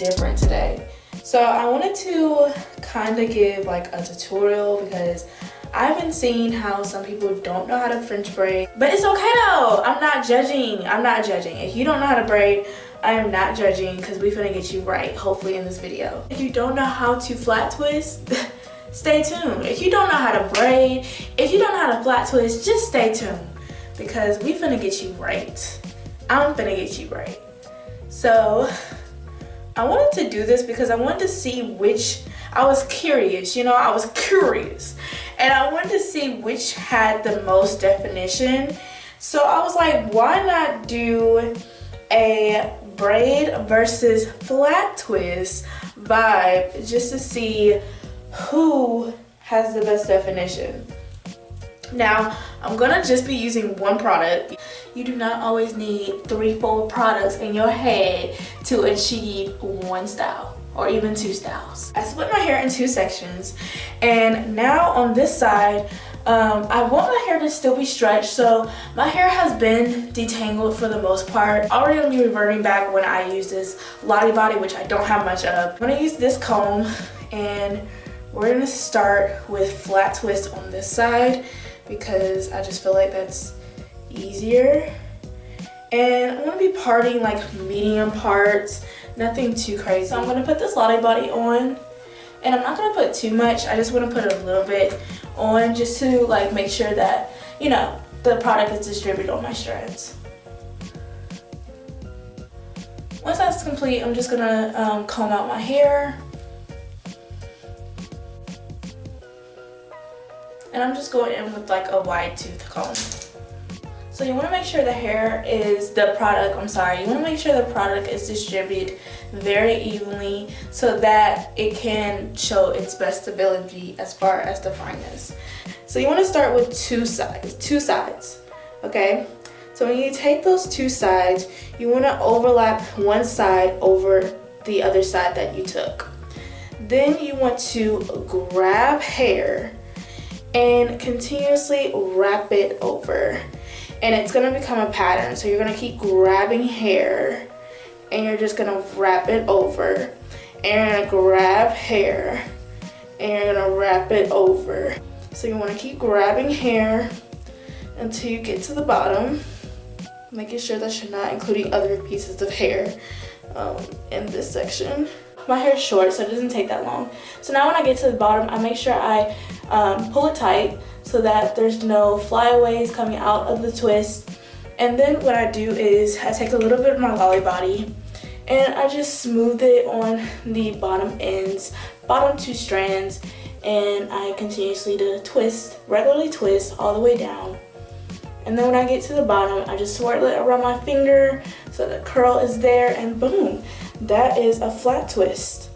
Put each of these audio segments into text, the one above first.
different today. So I wanted to kind of give like a tutorial because I've been seeing how some people don't know how to French braid, but it's okay though. I'm not judging. If you don't know how to braid, I am not judging because we're gonna get you right, hopefully, in this video. If you don't know how to flat twist, stay tuned. If you don't know how to braid, if you don't know how to flat twist, just stay tuned because we finna get you right. I'm finna get you right. So I wanted to do this because I wanted to see which, I was curious, and I wanted to see which had the most definition. So I was like, why not do a braid versus flat twist vibe just to see who has the best definition. Now, I'm gonna just be using one product. You do not always need 3-4 products in your head to achieve one style or even 2 styles. I split my hair in 2 sections, and now on this side, I want my hair to still be stretched, so my hair has been detangled for the most part. Already gonna be reverting back when I use this Lottie Body, which I don't have much of. I'm gonna use this comb, and we're gonna start with flat twist on this side because I just feel like that's easier. And I'm gonna be parting like medium parts, nothing too crazy. So I'm gonna put this Lottie Body on, and I'm not gonna put too much. I just wanna put a little bit on just to like make sure that, the product is distributed on my strands. Once that's complete, I'm just gonna comb out my hair. And I'm just going in with like a wide tooth comb. So you want to make sure the product is distributed very evenly so that it can show its best ability as far as the fineness. So you want to start with two sides, okay? So when you take those 2 sides, you want to overlap one side over the other side that you took. Then you want to grab hair and continuously wrap it over. And it's gonna become a pattern. So you're gonna keep grabbing hair and you're just gonna wrap it over. And you're gonna grab hair and you're gonna wrap it over. So you wanna keep grabbing hair until you get to the bottom, making sure that you're not including other pieces of hair in this section. My hair is short, so it doesn't take that long. So now when I get to the bottom, I make sure I pull it tight so that there's no flyaways coming out of the twist. And then what I do is I take a little bit of my Lolly Body and I just smooth it on the bottom ends, bottom 2 strands, and I continuously regularly twist all the way down. And then when I get to the bottom, I just swirl it around my finger so the curl is there, and boom, that is a flat twist.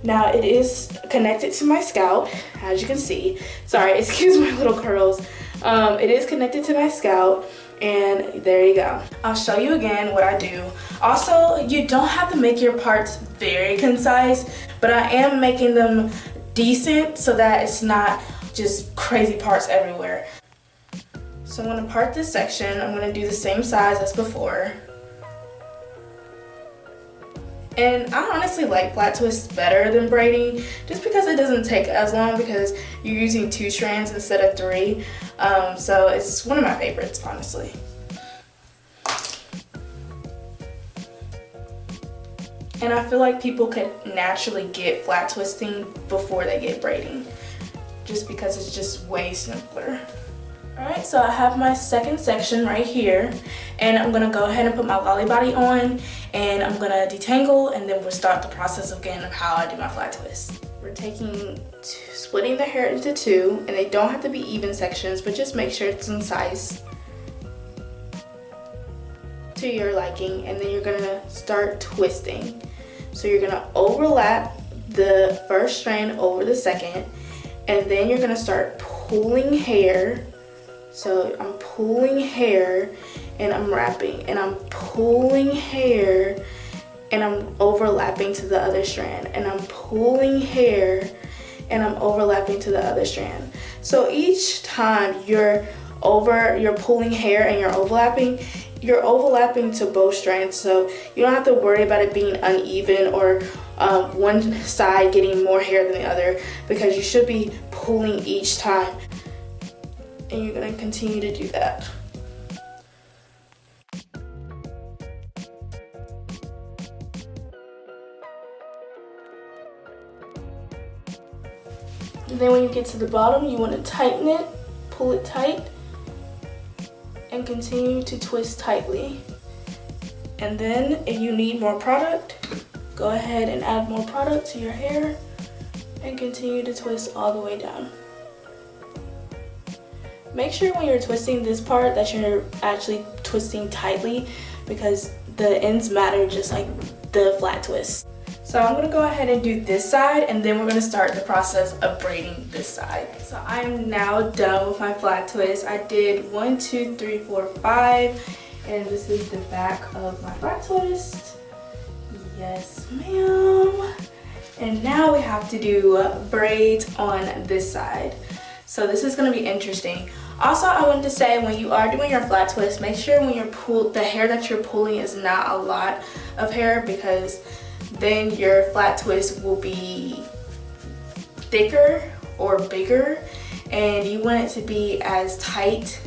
Now it is connected to my scalp, as you can see. Sorry, excuse my little curls. It is connected to my scalp, and there you go. I'll show you again what I do. Also, you don't have to make your parts very concise, but I am making them decent so that it's not just crazy parts everywhere. So I'm gonna part this section. I'm gonna do the same size as before. And I honestly like flat twists better than braiding just because it doesn't take as long because you're using 2 strands instead of 3. So it's one of my favorites, honestly. And I feel like people could naturally get flat twisting before they get braiding just because it's just way simpler. Alright, so I have my second section right here, and I'm going to go ahead and put my Lolly Body on, and I'm going to detangle, and then we'll start the process again of how I do my flat twist. We're splitting the hair into 2, and they don't have to be even sections, but just make sure it's concise to your liking, and then you're going to start twisting. So you're going to overlap the first strand over the second, and then you're going to start pulling hair. So I'm pulling hair and I'm wrapping, and I'm pulling hair and I'm overlapping to the other strand, and I'm pulling hair and I'm overlapping to the other strand. So each time you're pulling hair and you're overlapping to both strands, so you don't have to worry about it being uneven or one side getting more hair than the other, because you should be pulling each time. And you're going to continue to do that. And then when you get to the bottom, you want to tighten it, pull it tight, and continue to twist tightly. And then if you need more product, go ahead and add more product to your hair and continue to twist all the way down. Make sure when you're twisting this part that you're actually twisting tightly, because the ends matter just like the flat twist. So I'm gonna go ahead and do this side, and then we're gonna start the process of braiding this side. So I'm now done with my flat twist. I did 1, 2, 3, 4, 5, and this is the back of my flat twist. Yes, ma'am. And now we have to do braids on this side. So this is gonna be interesting. Also, I wanted to say, when you are doing your flat twist, make sure when you're the hair that you're pulling is not a lot of hair, because then your flat twist will be thicker or bigger, and you want it to be as tight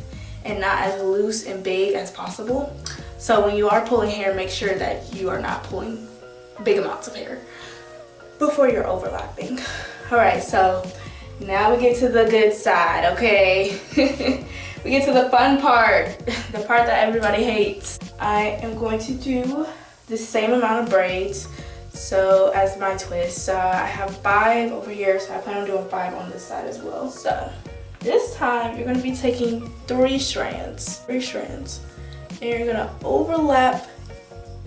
and not as loose and big as possible. So when you are pulling hair, make sure that you are not pulling big amounts of hair before you're overlapping. All right, so now we get to the good side, okay? We get to the fun part, the part that everybody hates. I am going to do the same amount of braids so as my twist. So I have 5 over here, so I plan on doing 5 on this side as well. So this time you're gonna be taking 3 strands, and you're gonna overlap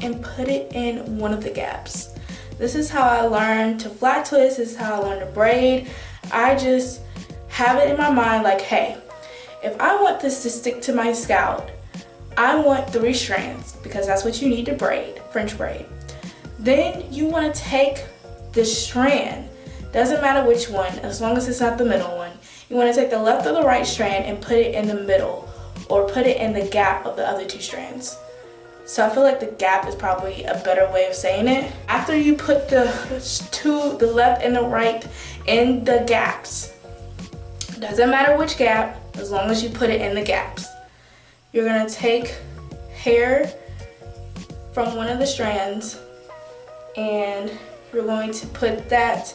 and put it in one of the gaps. This is how I learned to flat twist, this is how I learned to braid. I just have it in my mind like, hey, if I want this to stick to my scalp, I want 3 strands, because that's what you need to braid, French braid. Then you want to take the strand, doesn't matter which one, as long as it's not the middle one. You want to take the left or the right strand and put it in the middle, or put it in the gap of the other 2 strands. So I feel like the gap is probably a better way of saying it. After you put the left and the right in the gaps, doesn't matter which gap, as long as you put it in the gaps, you're gonna take hair from one of the strands and you're going to put that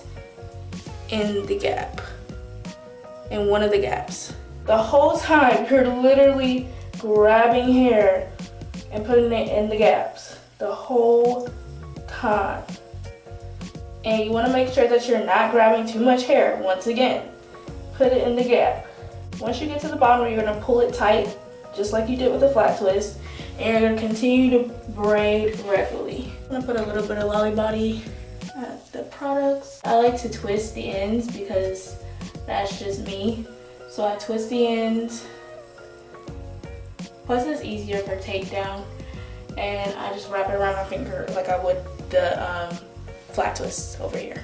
in the gap, in one of the gaps. The whole time you're literally grabbing hair and putting it in the gaps, the whole time. And you want to make sure that you're not grabbing too much hair. Once again, put it in the gap. Once you get to the bottom, you're going to pull it tight, just like you did with the flat twist, and you're going to continue to braid regularly. I'm going to put a little bit of Lolly Body at the products. I like to twist the ends because that's just me. So I twist the ends. Plus it's easier for takedown, and I just wrap it around my finger like I would the flat twist over here.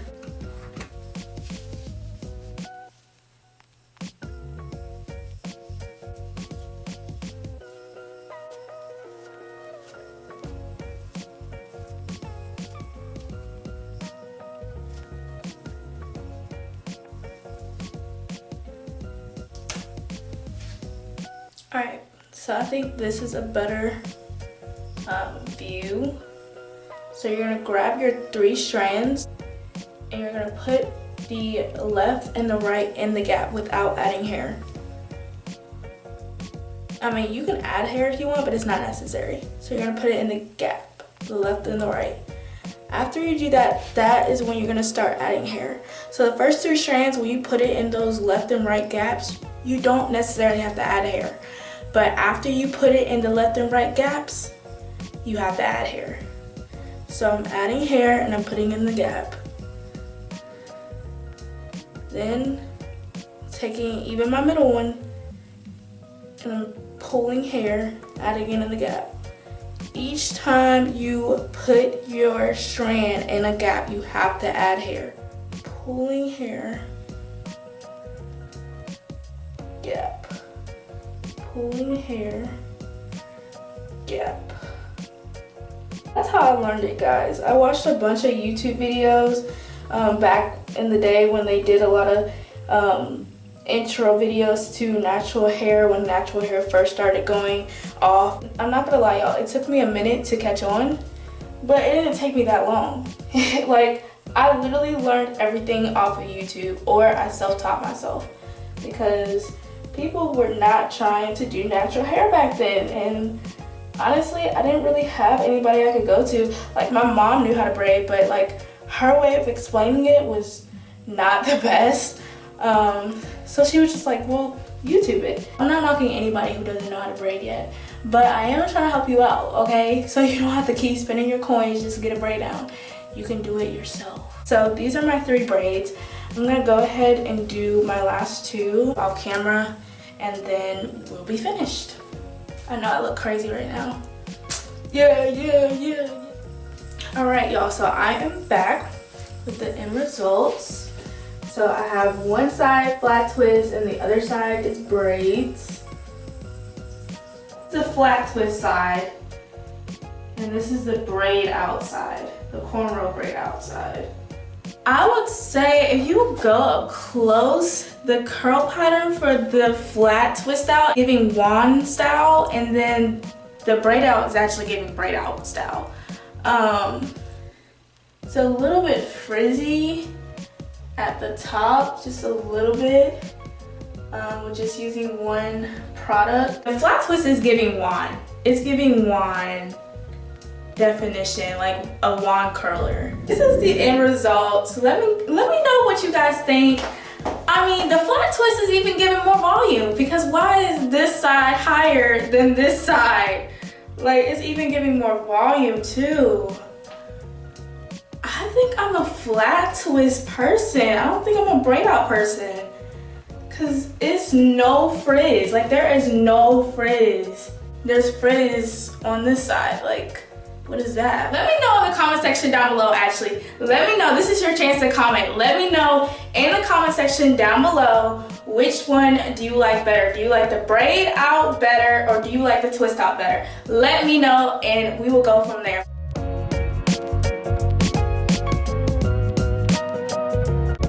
Alright, so I think this is a better view. So you're going to grab your 3 strands and you're going to put the left and the right in the gap without adding hair. I mean, you can add hair if you want, but it's not necessary. So you're going to put it in the gap, the left and the right. After you do that, that is when you're going to start adding hair. So the first 3 strands, when you put it in those left and right gaps, you don't necessarily have to add hair. But after you put it in the left and right gaps, you have to add hair. So I'm adding hair and I'm putting in the gap. Then taking even my middle one and I'm pulling hair, adding it in the gap. Each time you put your strand in a gap, you have to add hair. Pulling hair, gap. Pulling hair, gap. That's how I learned it, guys. I watched a bunch of YouTube videos back in the day when they did a lot of intro videos to natural hair, when natural hair first started going off. I'm not gonna lie, y'all, it took me a minute to catch on, but it didn't take me that long. Like, I literally learned everything off of YouTube, or I self-taught myself, because people were not trying to do natural hair back then. And honestly, I didn't really have anybody I could go to. Like, my mom knew how to braid, but like her way of explaining it was not the best. So she was just like, well, YouTube it. I'm not knocking anybody who doesn't know how to braid yet, but I am trying to help you out, okay? So you don't have to keep spending your coins just to get a braid down. You can do it yourself. So these are my 3 braids. I'm gonna go ahead and do my last 2 off camera, and then we'll be finished. I know I look crazy right now. Yeah. All right, y'all, so I am back with the end results. So I have one side flat twist and the other side is braids. The flat twist side, and this is the braid outside, the cornrow braid outside. I would say if you go up close, the curl pattern for the flat twist out giving wand style, and then the braid out is actually giving braid out style. It's a little bit frizzy at the top, just a little bit. We're just using one product. The flat twist is giving wand. It's giving wand definition, like a wand curler. This is the end result. So let me know what you guys think. I mean, the flat twist is even giving more volume, because why is this side higher than this side? Like, it's even giving more volume too. I think I'm a flat twist person. I don't think I'm a braid out person, because it's no frizz. Like, there is no frizz. There's frizz on this side. Like, what is that? Let me know in the comment section down below, actually. Let me know. This is your chance to comment. Let me know in the comment section down below, which one do you like better? Do you like the braid out better, or do you like the twist out better? Let me know and we will go from there.